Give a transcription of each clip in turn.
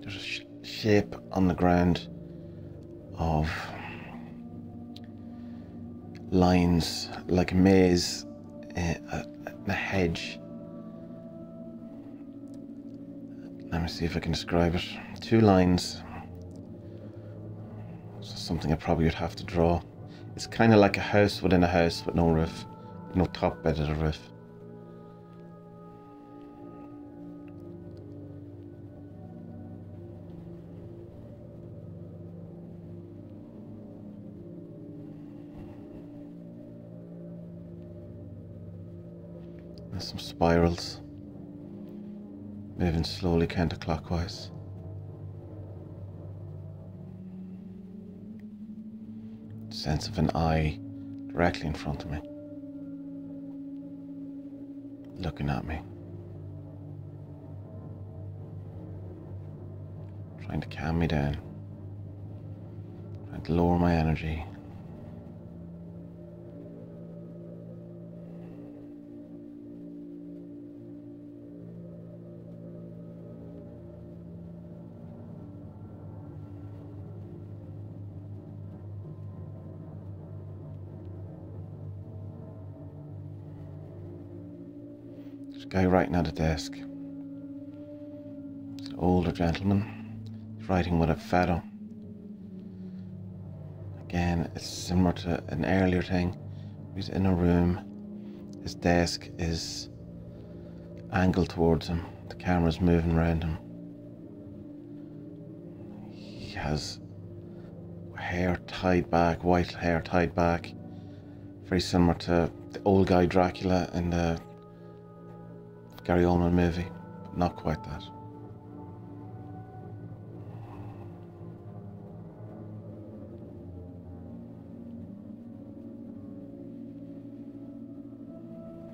There's a shape on the ground of lines like a maze in a hedge. Let me see if I can describe it. 2 lines. So something I probably would have to draw. It's kind of like a house within a house with no roof, no top bed of the roof. There's some spirals moving slowly counterclockwise. Sense of an eye directly in front of me, looking at me, trying to calm me down, trying to lower my energy. Guy writing at a desk. It's an older gentleman. He's writing with a fado. Again, it's similar to an earlier thing. He's in a room. His desk is angled towards him. The camera's moving around him. He has hair tied back, white hair tied back. Very similar to the old guy Dracula in the Gary Oldman movie, but not quite that.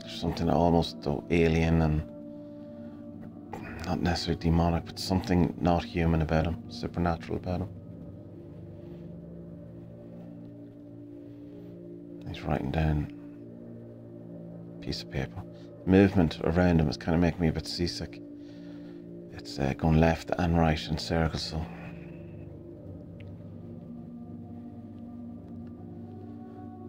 There's something almost though alien and not necessarily demonic, but something not human about him, supernatural about him. He's writing down a piece of paper. Movement around him is kind of making me a bit seasick. It's going left and right in circles. So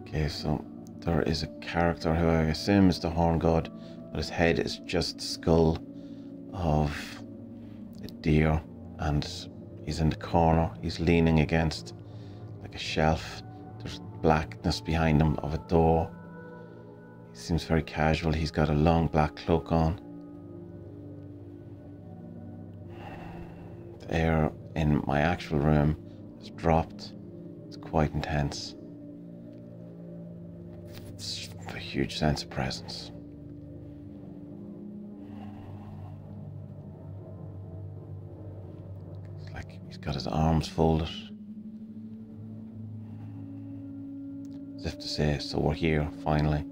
okay, so there is a character who I assume is the Horn God, but his head is just the skull of a deer, and he's in the corner. He's leaning against like a shelf. There's blackness behind him of a door. He seems very casual. He's got a long black cloak on. The air in my actual room has dropped. It's quite intense. It's a huge sense of presence. It's like he's got his arms folded, as if to say, so we're here finally.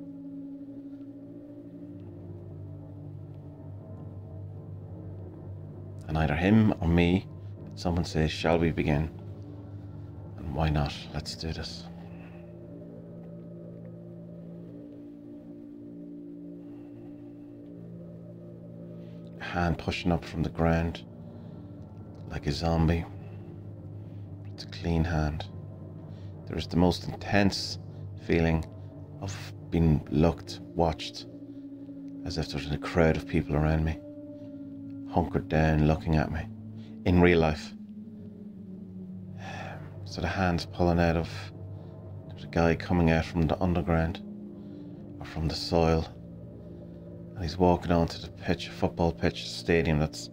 And either him or me, someone says, shall we begin? And why not? Let's do this. A hand pushing up from the ground, like a zombie. It's a clean hand. There is the most intense feeling of being looked, watched, as if there's a crowd of people around me, hunkered down looking at me in real life. So the hand's pulling out of, there's a guy coming out from the underground or from the soil, and he's walking onto the pitch, a football pitch, stadium that's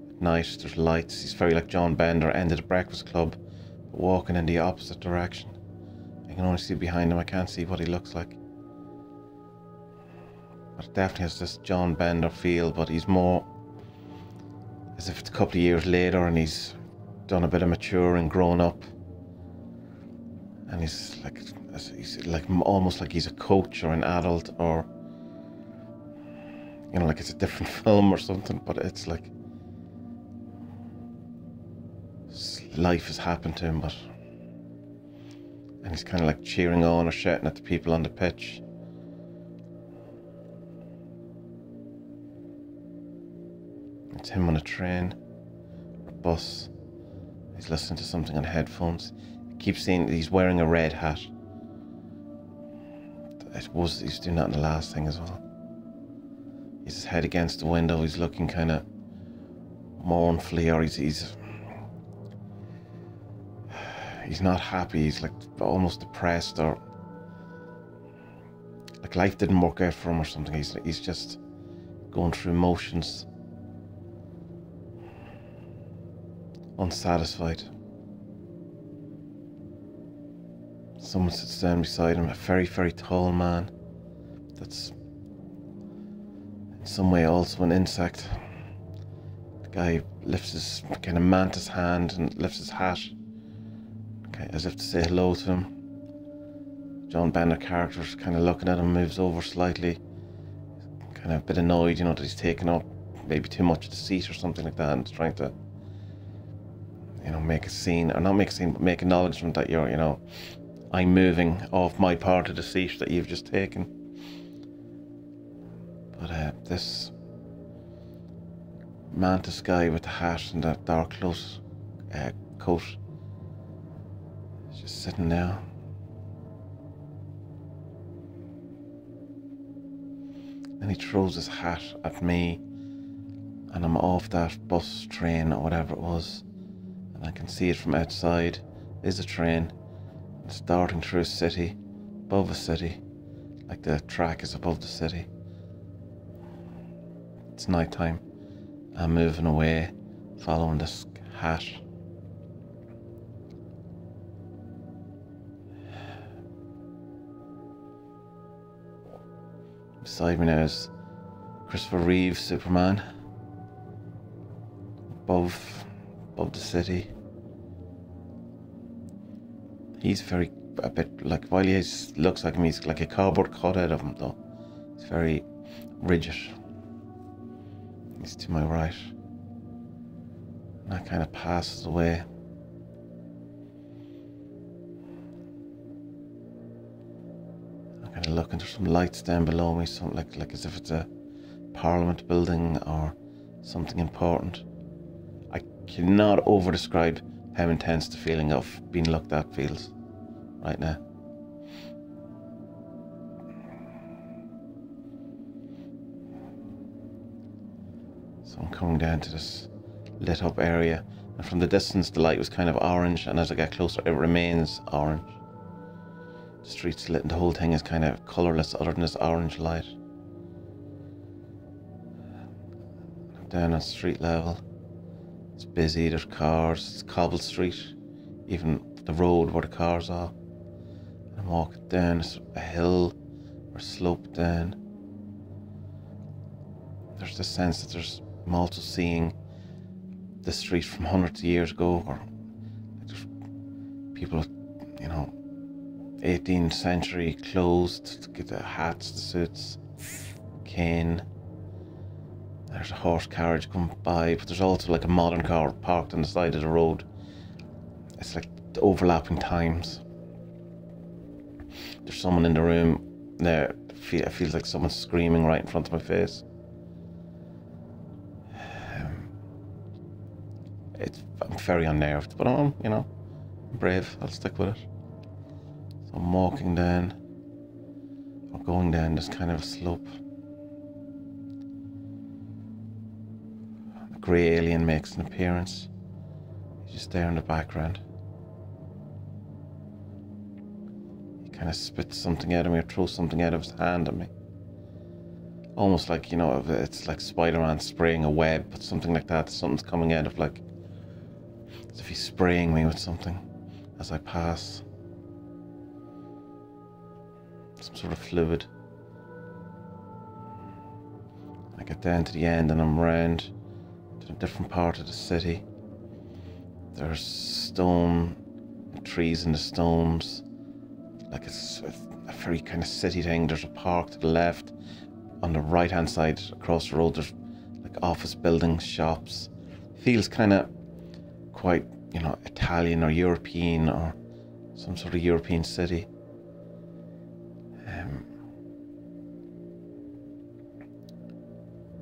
at night. There's lights. He's very like John Bender, end of the Breakfast Club, but walking in the opposite direction. I can only see behind him. I can't see what he looks like, but it definitely has this John Bender feel, but he's more as if it's a couple of years later and he's done a bit of maturing, grown up, and he's like almost like he's a coach or an adult, or you know, like it's a different film or something, but it's like life has happened to him, but and he's kind of like cheering on or shouting at the people on the pitch. It's him on a train, bus. He's listening to something on headphones. I keep seeing he's wearing a red hat. He's doing that in the last thing as well. He's his head against the window. He's looking kind of mournfully, or he's not happy. He's like almost depressed, or like life didn't work out for him or something. He's just going through motions, unsatisfied. Someone sits down beside him, a very, very tall man that's in some way also an insect. The guy lifts his kind of mantis hand and lifts his hat, okay, as if to say hello to him. John Bennett character's kind of looking at him, moves over slightly, kind of a bit annoyed, that he's taken up maybe too much of the seat or something like that, and trying to, make a scene, or not make a scene, but make acknowledgement that you're, I'm moving off my part of the seat that you've just taken. But this mantis guy with the hat and that dark close coat is just sitting there. And he throws his hat at me, and I'm off that bus, train, or whatever it was, and I can see it from outside. There's a train. It's darting through a city, above a city, like the track is above the city. It's night time. I'm moving away, following this hat. Beside me now is Christopher Reeve, Superman, above the city. He's a bit like, while he looks like him, he's like a cardboard cut out of him though. He's very rigid. He's to my right. And that kind of passes away. I'm kind of looking, there's some lights down below me, something like as if it's a Parliament building or something important. I cannot over-describe how intense the feeling of being looked at feels right now. So I'm coming down to this lit up area, and from the distance the light was kind of orange, and as I get closer it remains orange. The street's lit and the whole thing is kind of colourless other than this orange light. I'm down on street level. It's busy, there's cars, it's cobbled street, even the road where the cars are. And I'm walking down a hill or slope down. There's the sense that I'm also seeing the street from hundreds of years ago, or there's people with, 18th century clothes, to get the hats, the suits, cane. There's a horse carriage coming by, but there's also like a modern car parked on the side of the road. It's like the overlapping times. There's someone in the room there. It feels like someone's screaming right in front of my face. I'm very unnerved, but I'm brave. I'll stick with it. So I'm walking down, or going down this kind of a slope. The grey alien makes an appearance. He's just there in the background. He kind of spits something out of me, or throws something out of his hand at me. Almost like, it's like Spider-Man spraying a web, but something like that. Something's coming out of, like, as if he's spraying me with something as I pass. Some sort of fluid. I get down to the end and I'm round to a different part of the city. There's stone, trees in the stones. Like it's a very kind of city thing. There's a park to the left. On the right hand side across the road there's like office buildings, shops. Feels kind of quite, Italian or European, or some sort of European city.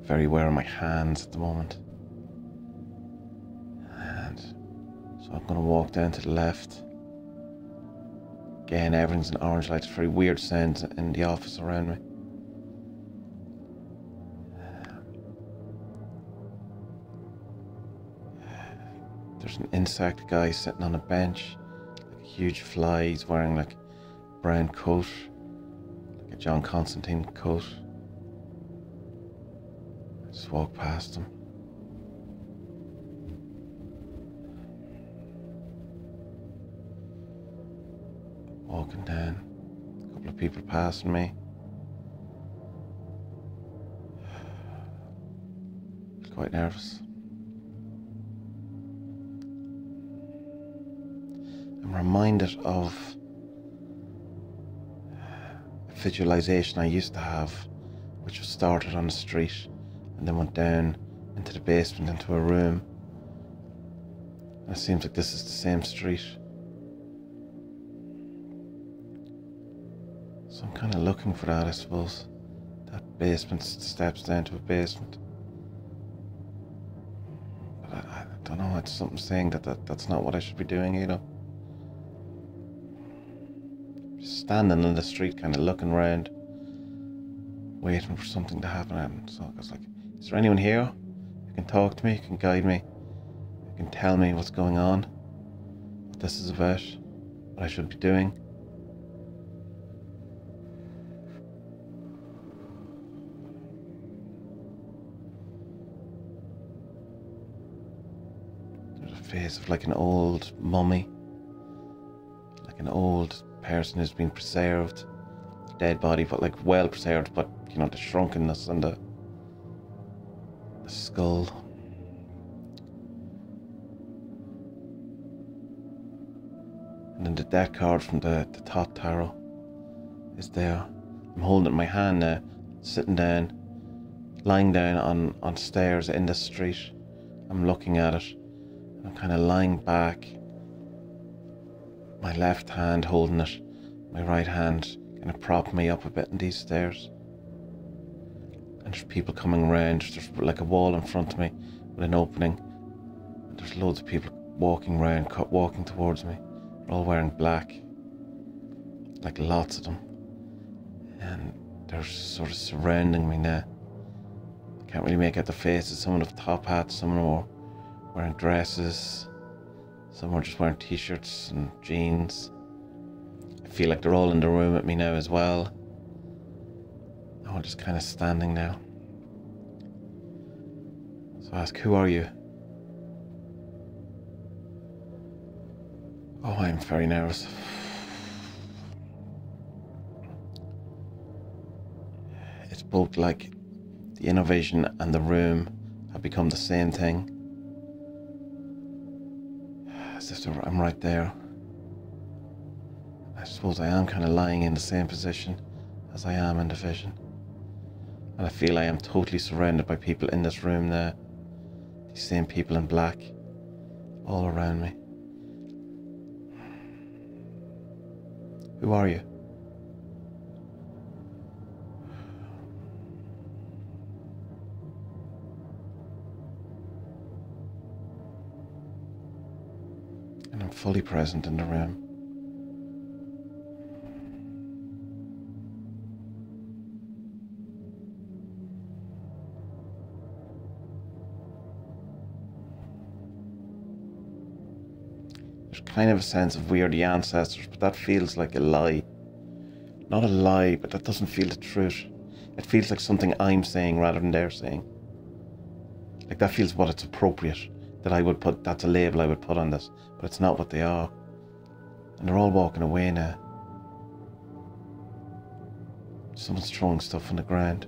Very aware of my hands at the moment. So I'm going to walk down to the left. Again, everything's in orange lights. Very weird sounds in the office around me. There's an insect guy sitting on a bench. Like a huge fly. He's wearing like a brown coat. Like a John Constantine coat. I just walk past him. Walking down. A couple of people passing me. Quite nervous. I'm reminded of a visualization I used to have, which was started on the street and then went down into the basement into a room. And it seems like this is the same street. So I'm kind of looking for that, I suppose. That basement steps down to a basement. But I don't know, it's something saying that's not what I should be doing, you know. Just standing in the street, kind of looking around, waiting for something to happen. And so I was like, is there anyone here who can talk to me, who can guide me, who can tell me what's going on, what this is about, what I should be doing? Face of like an old mummy, like an old person who's been preserved, dead body, but like well preserved, but you know, the shrunkeness and the skull. And then the death card from the top tarot is there. I'm holding it in my hand now, sitting down, lying down on stairs in the street. I'm looking at it. I'm kind of lying back, my left hand holding it, my right hand kind of propping me up a bit in these stairs. And there's people coming around. There's like a wall in front of me with an opening. And there's loads of people walking around, walking towards me. They're all wearing black, like lots of them. And they're sort of surrounding me now. I can't really make out the faces. Some with top hats, some are wearing dresses, some are just wearing t-shirts and jeans. I feel like they're all in the room with me now as well. I'm just kind of standing now. So I ask, who are you? Oh, I'm very nervous. It's both like the innovation and the room have become the same thing. As if I'm right there. I suppose I am kind of lying in the same position as I am in the vision. And I feel I am totally surrounded by people in this room there. These same people in black, all around me. Who are you? And I'm fully present in the room. There's kind of a sense of we are the ancestors, but that feels like a lie. Not a lie, but that doesn't feel the truth. It feels like something I'm saying rather than they're saying. Like that feels what it's appropriate, that I would put, that's a label I would put on this, but it's not what they are. And they're all walking away now. Someone's throwing stuff on the ground.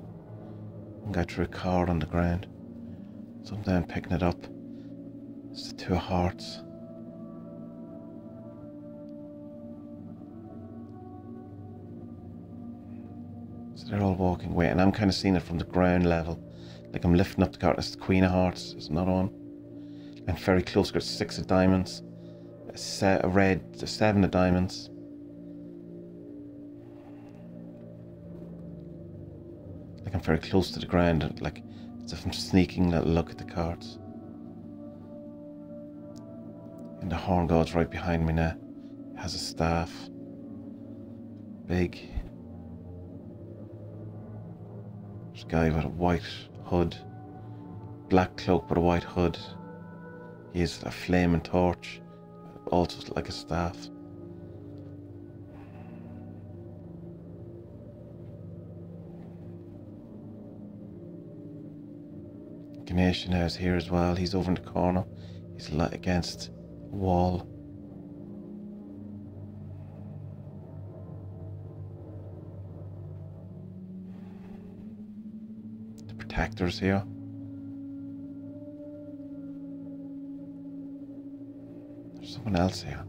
One guy threw a card on the ground. So I'm down picking it up. It's the 2 of hearts. So they're all walking away, and I'm kind of seeing it from the ground level. Like I'm lifting up the card. It's the Queen of Hearts. There's another one. I'm very close. Got 6 of diamonds. A 7 of diamonds. Like I'm very close to the ground, and like as if I'm sneaking a look at the cards. And the horn god's right behind me now. He has a staff. Big. There's a guy with a white hood. Black cloak with a white hood. He has a flaming torch. Also like a staff. Ganesha now is here as well. He's over in the corner. He's against a wall. The protector's here. There's someone else here.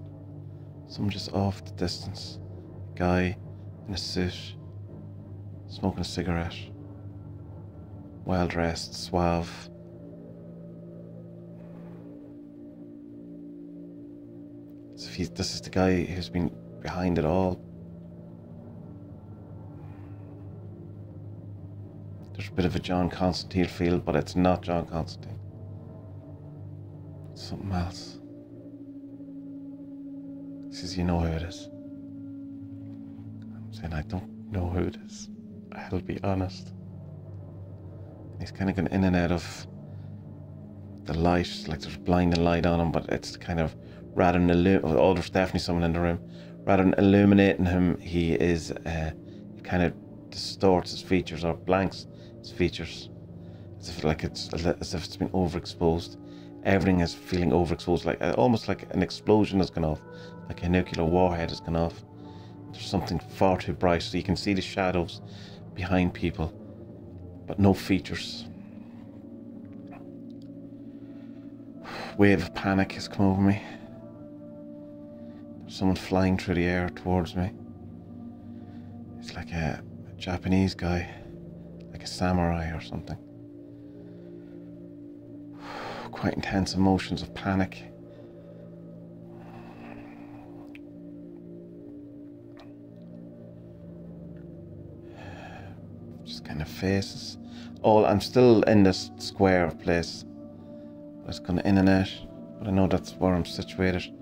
Someone just off the distance. A guy in a suit, smoking a cigarette. Well dressed, suave. This is the guy who's been behind it all. There's a bit of a John Constantine feel, but it's not John Constantine. It's something else. He says, you know who it is. I'm saying, I don't know who it is. I'll be honest. He's kind of going in and out of the light, like there's blinding light on him, but it's kind of, rather than there's definitely someone in the room. Rather than illuminating him, he is, he kind of distorts his features or blanks his features, as if it's been overexposed. Everything is feeling overexposed, like almost like an explosion has gone off, like a nuclear warhead has gone off. There's something far too bright, so you can see the shadows behind people, but no features. Wave of panic has come over me. There's someone flying through the air towards me. It's like a Japanese guy, like a samurai or something. Quite intense emotions of panic. Just kind of faces. Oh, I'm still in this square place. It's kind of in and out, but I know that's where I'm situated.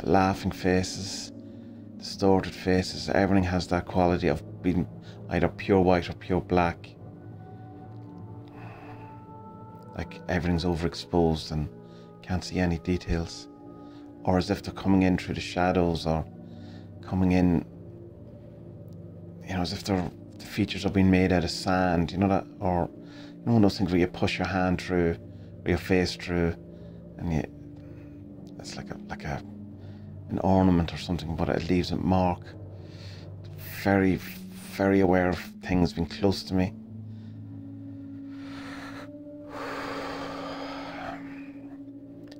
Laughing faces, distorted faces. Everything has that quality of being either pure white or pure black. Like everything's overexposed and can't see any details. Or as if they're coming in through the shadows, or coming in, you know, as if the features are being made out of sand, you know that, or you know those things where you push your hand through, or your face through, and it's like an ornament or something, but it leaves a mark. Very, very aware of things being close to me.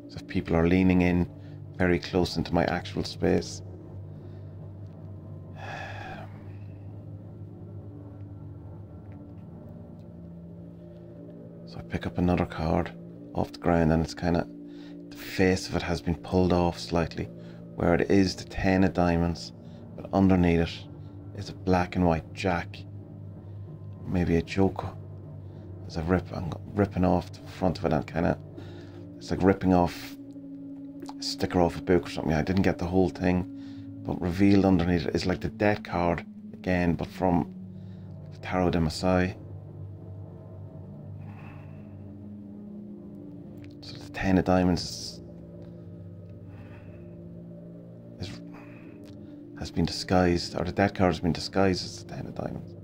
As if people are leaning in very close into my actual space. So I pick up another card off the ground, and it's kind of, the face of it has been pulled off slightly, where it is the 10 of diamonds, but underneath it is a black and white jack, maybe a joker. As I'm ripping off the front of it, and kind of, it's like ripping off a sticker off a book or something. I didn't get the whole thing, but revealed underneath it is like the death card again, but from the Tarot de Masai. So the 10 of diamonds has been disguised, or the death card has been disguised as the 10 of diamonds,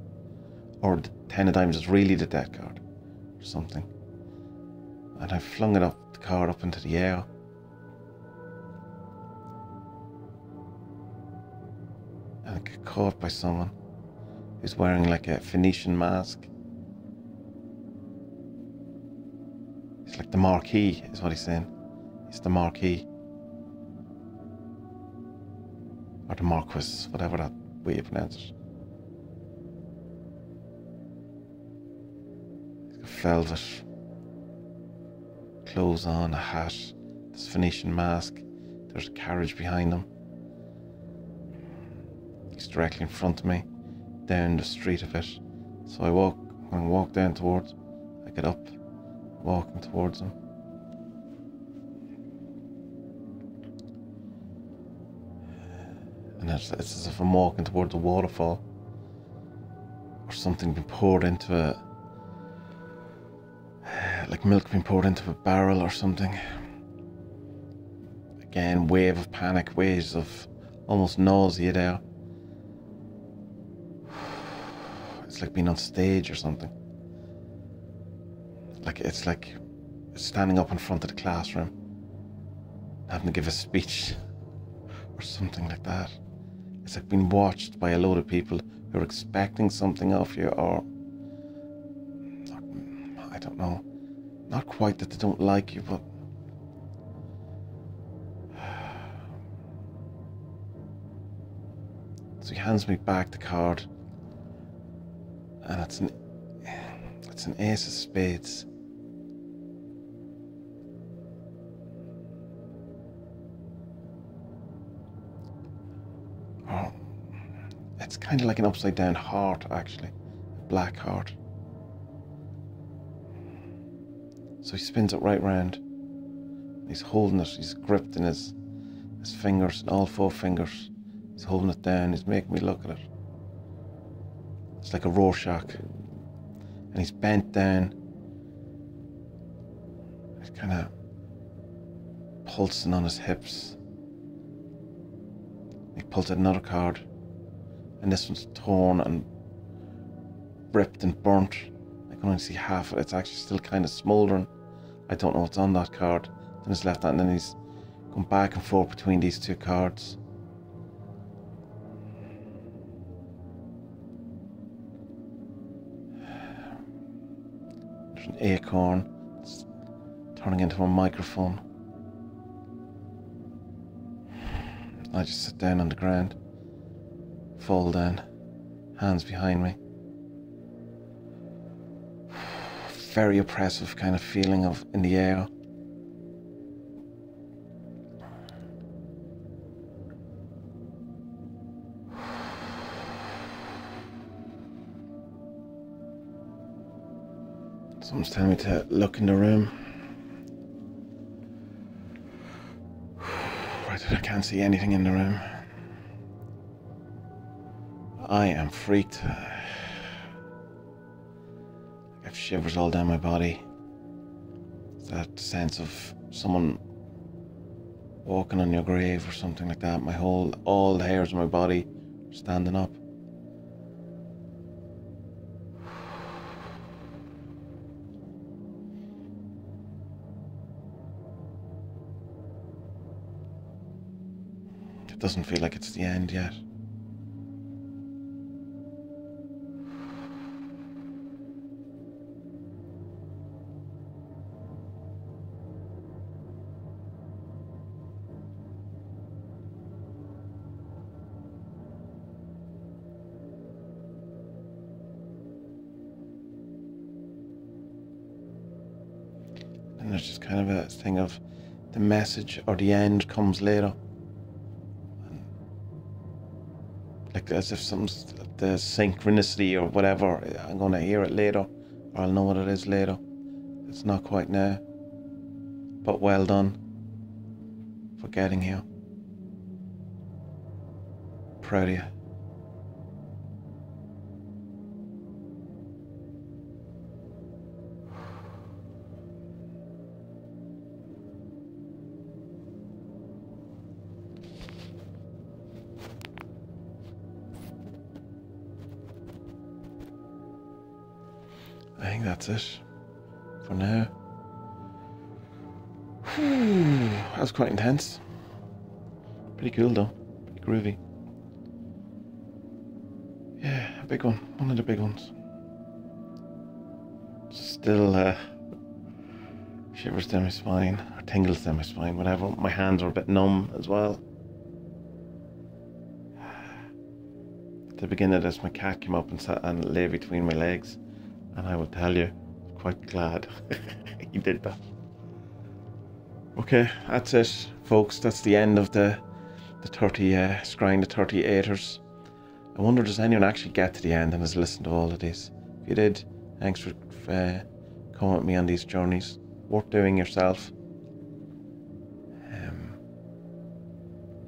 or the 10 of diamonds is really the death card or something. And I flung it up, the card up into the air. And it got caught by someone who's wearing like a Phoenician mask. He's like the Marquis, is what he's saying. He's the Marquis. Or the Marquis, whatever that way you pronounce it. He's got velvet clothes on, a hat, this Phoenician mask. There's a carriage behind him. He's directly in front of me, down the street of it. So I walk down towards him. I get up, walking towards him. it's as if I'm walking towards a waterfall. Or something being poured into like milk being poured into a barrel or something. Again, wave of panic, waves of almost nausea there. It's like being on stage or something. It's like standing up in front of the classroom, having to give a speech or something like that. It's like being watched by a load of people who are expecting something of you, or I don't know, not quite that they don't like you, but so he hands me back the card, and it's an ace of spades. Oh, it's kind of like an upside down heart, actually, a black heart. So he spins it right round. He's holding it, he's gripped in his fingers, all 4 fingers. He's holding it down, he's making me look at it. It's like a Rorschach. And he's bent down. He's kind of pulsing on his hips. He pulls out another card. And this one's torn and ripped and burnt. I can only see half of it. It's actually still kind of smouldering. I don't know what's on that card. Then his left hand, and then he's going back and forth between these 2 cards. There's an acorn. It's turning into a microphone. I just sit down on the ground, fall down, hands behind me. Very oppressive kind of feeling of in the air. Someone's telling me to look in the room. Right, I can't see anything in the room. I am freaked. I have shivers all down my body. It's that sense of someone walking on your grave or something like that. All the hairs on my body are standing up. It doesn't feel like it's the end yet. And there's just kind of a thing of the message or the end comes later. And like as if the synchronicity or whatever, I'm going to hear it later, or I'll know what it is later. It's not quite now. But well done for getting here. Proud of you. I think that's it for now. That was quite intense. Pretty cool though, pretty groovy. Yeah, a big one of the big ones. Still shivers down my spine, or tingles down my spine, whatever. My hands are a bit numb as well. At the beginning of this, my cat came up and sat and lay between my legs. And I will tell you, I'm quite glad he did that. Okay, that's it, folks. That's the end of the 30 Scrying the 30 Aethyrs. I wonder, does anyone actually get to the end and has listened to all of these? If you did, thanks for coming with me on these journeys. Worth doing yourself.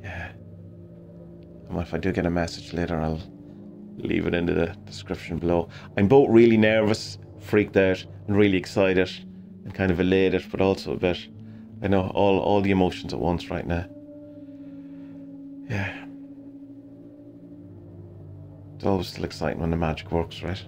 Yeah. And if I do get a message later, I'll leave it in the description below. I'm both really nervous, freaked out, and really excited, and kind of elated, but also a bit, I know, all the emotions at once right now. Yeah. It's always still exciting when the magic works, right?